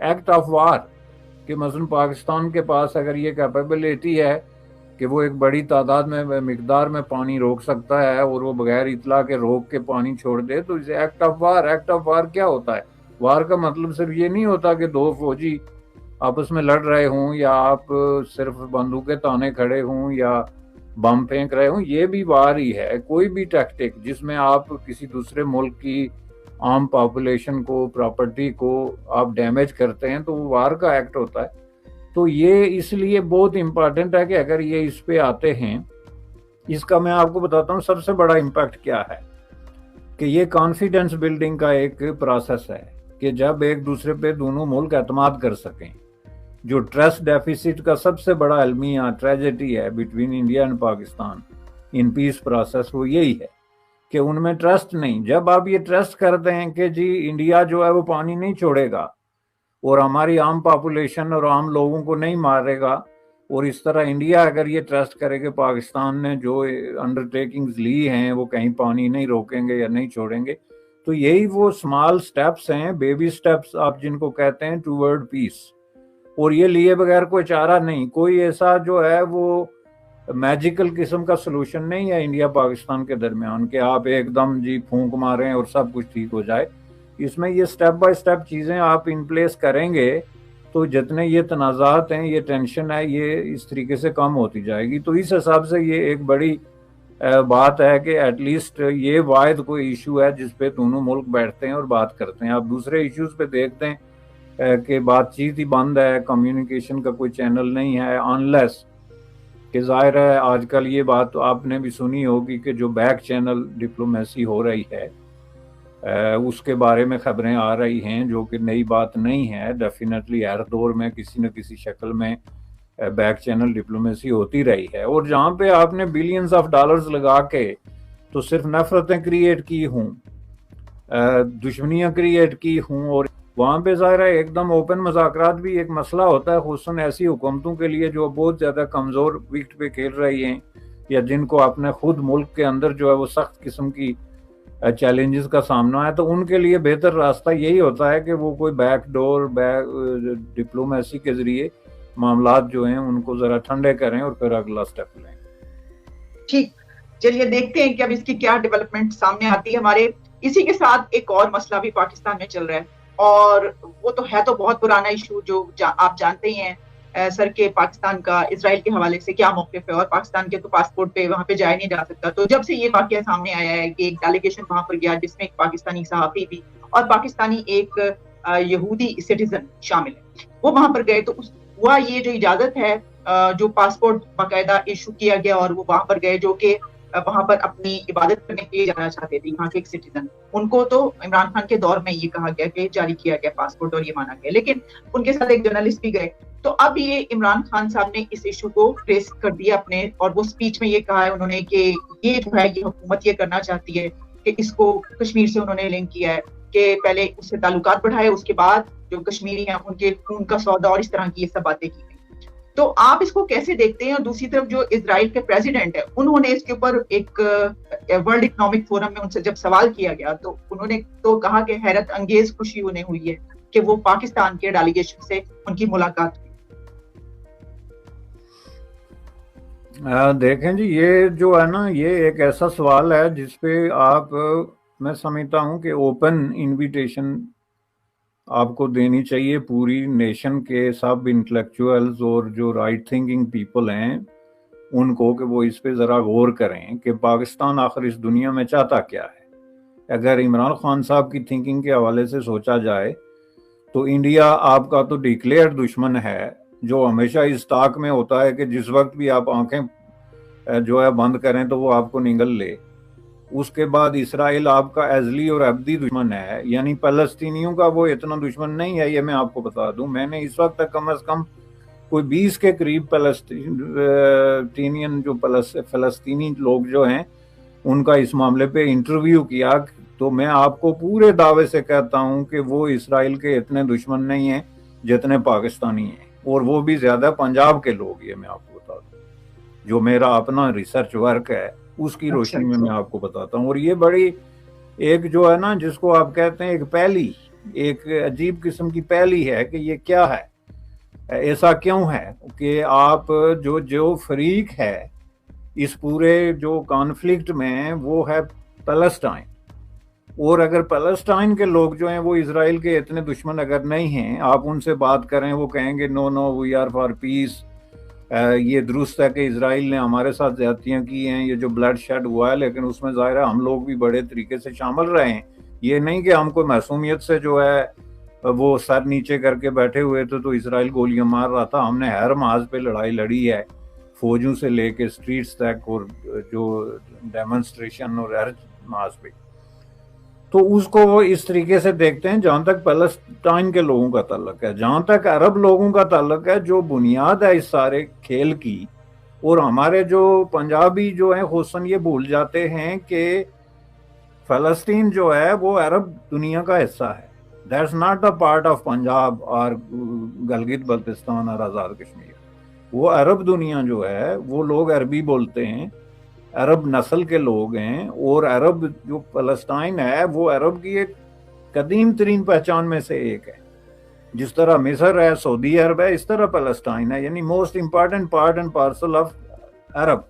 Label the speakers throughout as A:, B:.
A: Act of وار کہ مثلا پاکستان کے پاس اگر یہ کیپیبلٹی ہے کہ وہ ایک بڑی تعداد میں مقدار میں پانی روک سکتا ہے اور وہ بغیر اطلاع کے روک کے پانی چھوڑ دے تو اسے act of war. Act of war کیا ہوتا ہے؟ وار کا مطلب صرف یہ نہیں ہوتا کہ دو فوجی آپس میں لڑ رہے ہوں یا آپ صرف بندوقیں تانے کھڑے ہوں یا بم پھینک رہے ہوں. یہ بھی وار ہی ہے. کوئی بھی ٹیکٹک جس میں آپ کسی دوسرے ملک کی عام پاپولیشن کو، پراپرٹی کو آپ ڈیمیج کرتے ہیں تو وہ وار کا ایکٹ ہوتا ہے. تو یہ اس لیے بہت امپارٹنٹ ہے کہ اگر یہ اس پہ آتے ہیں، اس کا میں آپ کو بتاتا ہوں سب سے بڑا امپیکٹ کیا ہے کہ یہ کانفیڈنس بلڈنگ کا ایک پروسیس ہے کہ جب ایک دوسرے پہ دونوں ملک اعتماد کر سکیں. جو ٹرسٹ ڈیفیسٹ کا سب سے بڑا المیہ ٹریجڈی ہے between India and Pakistan in peace process, وہ یہی ہے کہ ان میں ٹرسٹ نہیں. جب آپ یہ ٹرسٹ کرتے ہیں کہ جی انڈیا جو ہے وہ پانی نہیں چھوڑے گا اور ہماری عام پاپولیشن اور عام لوگوں کو نہیں مارے گا، اور اس طرح انڈیا اگر یہ ٹرسٹ کرے کہ پاکستان نے جو انڈرٹیکنگز لی ہیں وہ کہیں پانی نہیں روکیں گے یا نہیں چھوڑیں گے، تو یہی وہ اسمال سٹیپس ہیں، بیبی سٹیپس آپ جن کو کہتے ہیں ٹوورڈ پیس. اور یہ لیے بغیر کوئی چارہ نہیں، کوئی ایسا جو ہے وہ میجیکل قسم کا سلوشن نہیں ہے انڈیا پاکستان کے درمیان کہ آپ ایک دم جی پھونک ماریں اور سب کچھ ٹھیک ہو جائے. اس میں یہ سٹیپ بائی سٹیپ چیزیں آپ ان پلیس کریں گے تو جتنے یہ تنازعات ہیں، یہ ٹینشن ہے، یہ اس طریقے سے کم ہوتی جائے گی. تو اس حساب سے یہ ایک بڑی بات ہے کہ ایٹ لیسٹ یہ واحد کوئی ایشو ہے جس پہ دونوں ملک بیٹھتے ہیں اور بات کرتے ہیں. آپ دوسرے ایشوز پہ دیکھتے ہیں کہ بات چیت ہی بند ہے، کمیونیکیشن کا کوئی چینل نہیں ہے، انلیس کہ ظاہر ہے آج کل یہ بات آپ نے بھی سنی ہوگی کہ جو بیک چینل ڈپلومیسی ہو رہی ہے اس کے بارے میں خبریں آ رہی ہیں، جو کہ نئی بات نہیں ہے. ڈیفینیٹلی ہر دور میں کسی نہ کسی شکل میں بیک چینل ڈپلومیسی ہوتی رہی ہے. اور جہاں پہ آپ نے بلینز آف ڈالرز لگا کے تو صرف نفرتیں کریٹ کی ہوں، دشمنیاں کریٹ کی ہوں، اور وہاں پہ ظاہر ہے ایک دم اوپن مذاکرات بھی ایک مسئلہ ہوتا ہے، خصوصاً ایسی حکومتوں کے لیے جو بہت زیادہ کمزور وکٹ پہ کھیل رہی ہیں یا جن کو اپنے خود ملک کے اندر جو ہے وہ سخت قسم کی چیلنجز کا سامنا ہے. تو ان کے لیے بہتر راستہ یہی ہوتا ہے کہ وہ کوئی بیک ڈور ڈپلومیسی کے ذریعے معاملات جو ہیں ان کو ذرا ٹھنڈے کریں اور پھر اگلا سٹیپ لیں.
B: ٹھیک، چلیے دیکھتے ہیں کہ اب اس کی کیا ڈیولپمنٹ سامنے آتی ہے. ہمارے اسی کے ساتھ ایک اور مسئلہ بھی پاکستان میں چل رہا ہے، اور وہ تو ہے تو بہت پرانا ایشو جو آپ جانتے ہی ہیں سر کہ پاکستان کا اسرائیل کے حوالے سے کیا موقف ہے، اور پاکستان کے تو پاسپورٹ پہ وہاں پہ جایا نہیں جا سکتا. تو جب سے یہ واقعہ سامنے آیا ہے کہ ایک ڈیلیگیشن وہاں پر گیا جس میں ایک پاکستانی صحافی بھی اور پاکستانی ایک یہودی سٹیزن شامل ہے، وہ وہاں پر گئے، تو ہوا یہ جو اجازت ہے جو پاسپورٹ باقاعدہ ایشو کیا گیا اور وہ وہاں پر گئے جو کہ وہاں پر اپنی عبادت کرنے کے لیے جانا چاہتے تھے یہاں کے ایک سٹیزن. ان کو تو عمران خان کے دور میں یہ کہا گیا کہ جاری کیا گیا پاسپورٹ اور یہ مانا گیا، لیکن ان کے ساتھ ایک جرنلسٹ بھی گئے. تو اب یہ عمران خان صاحب نے اس ایشو کو ٹریس کر دیا اپنے، اور وہ سپیچ میں یہ کہا ہے انہوں نے کہ یہ جو ہے یہ حکومت یہ کرنا چاہتی ہے کہ اس کو کشمیر سے انہوں نے لنک کیا ہے کہ پہلے اس سے تعلقات بڑھائے، اس کے بعد جو کشمیری ہیں ان کے خون کا سودا اور اس طرح کی یہ سب باتیں کی گئی. تو آپ اس کو کیسے دیکھتے ہیں؟ اور دوسری طرف جو اسرائیل کے پریزیڈنٹ ہیں انہوں نے اس کے اوپر ایک ورلڈ اکنامک فورم میں ان سے جب سوال کیا گیا تو انہوں نے تو کہا کہ حیرت انگیز خوشی انہیں ہوئی ہے کہ وہ پاکستان کے ڈیلیگیشن سے ان کی ملاقات ہوئی.
A: دیکھیں جی، یہ جو ہے نا یہ ایک ایسا سوال ہے جس پہ آپ میں سمجھتا ہوں کہ اوپن انویٹیشن آپ کو دینی چاہیے پوری نیشن کے سب انٹلیکچوئلز اور جو رائٹ تھنکنگ پیپل ہیں ان کو، کہ وہ اس پہ ذرا غور کریں کہ پاکستان آخر اس دنیا میں چاہتا کیا ہے. اگر عمران خان صاحب کی تھنکنگ کے حوالے سے سوچا جائے تو انڈیا آپ کا تو ڈکلیئر دشمن ہے، جو ہمیشہ اس طاق میں ہوتا ہے کہ جس وقت بھی آپ آنکھیں جو ہے بند کریں تو وہ آپ کو نگل لے. اس کے بعد اسرائیل آپ کا ازلی اور ابدی دشمن ہے، یعنی فلسطینیوں کا وہ اتنا دشمن نہیں ہے. یہ میں آپ کو بتا دوں، میں نے اس وقت تک کم از کم کوئی 20 کے قریب فلسطینی لوگ جو ہیں ان کا اس معاملے پہ انٹرویو کیا، تو میں آپ کو پورے دعوے سے کہتا ہوں کہ وہ اسرائیل کے اتنے دشمن نہیں ہیں جتنے پاکستانی ہیں، اور وہ بھی زیادہ پنجاب کے لوگ. یہ میں آپ کو بتا دوں، جو میرا اپنا ریسرچ ورک ہے اس کی روشنی میں آپ کو بتاتا ہوں. اور یہ بڑی ایک جو ہے نا جس کو آپ کہتے ہیں ایک پہلی ایک عجیب قسم کی پہلی ہے کہ یہ کیا ہے, ایسا کیوں ہے کہ آپ جو فریق ہے اس پورے جو کانفلکٹ میں وہ ہے پیلسٹائن, اور اگر پیلسٹائن کے لوگ جو ہیں وہ اسرائیل کے اتنے دشمن اگر نہیں ہیں, آپ ان سے بات کریں وہ کہیں گے نو نو وی آر فار پیس, یہ درست ہے کہ اسرائیل نے ہمارے ساتھ زیادتیاں کی ہیں, یہ جو بلڈ شیڈ ہوا ہے, لیکن اس میں ظاہر ہے ہم لوگ بھی بڑے طریقے سے شامل رہے ہیں. یہ نہیں کہ ہم کو معصومیت سے جو ہے وہ سر نیچے کر کے بیٹھے ہوئے تھے تو اسرائیل گولیاں مار رہا تھا. ہم نے ہر محاذ پہ لڑائی لڑی ہے, فوجوں سے لے کے اسٹریٹس تک, اور جو ڈیمونسٹریشن اور ہر محاذ پہ. تو اس کو وہ اس طریقے سے دیکھتے ہیں جہاں تک پیلسٹائن کے لوگوں کا تعلق ہے. جہاں تک عرب لوگوں کا تعلق ہے, جو بنیاد ہے اس سارے کھیل کی, اور ہمارے جو پنجابی جو ہیں خصوصاً یہ بھول جاتے ہیں کہ فلسطین جو ہے وہ عرب دنیا کا حصہ ہے. That's not a part of Punjab اور گلگت بلتستان اور آزاد کشمیر. وہ عرب دنیا جو ہے وہ لوگ عربی بولتے ہیں, عرب نسل کے لوگ ہیں, اور عرب جو فلسطین ہے وہ عرب کی ایک قدیم ترین پہچان میں سے ایک ہے. جس طرح مصر ہے, سعودی عرب ہے, اس طرح فلسطین ہے, یعنی most important part and parcel of Arab.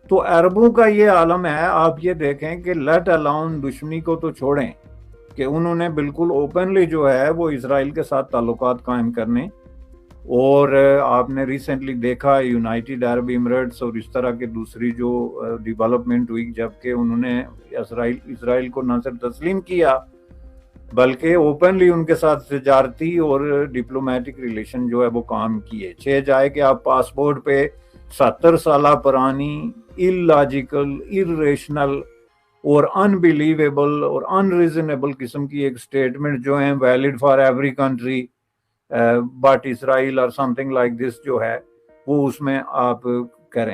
A: تو عربوں کا یہ عالم ہے. آپ یہ دیکھیں کہ لیٹ الاؤن دشمنی کو تو چھوڑیں کہ انہوں نے بالکل اوپنلی جو ہے وہ اسرائیل کے ساتھ تعلقات قائم کرنے, اور آپ نے ریسنٹلی دیکھا یونائٹڈ عرب ایمریٹس اور اس طرح کے دوسری جو ڈیولپمنٹ ہوئی, جبکہ انہوں نے اسرائیل کو نہ صرف تسلیم کیا بلکہ اوپنلی ان کے ساتھ تجارتی اور ڈپلومیٹک ریلیشن جو ہے وہ کام کیے. چھ جائے کہ آپ پاسپورٹ پہ 70 سالہ پرانی اللاجیکل, ارریشنل اور انبیلیویبل اور انریزنیبل قسم کی ایک سٹیٹمنٹ جو ہیں valid for every country but Israel اور سم تھنگ لائک دس جو ہے وہ اس میں آپ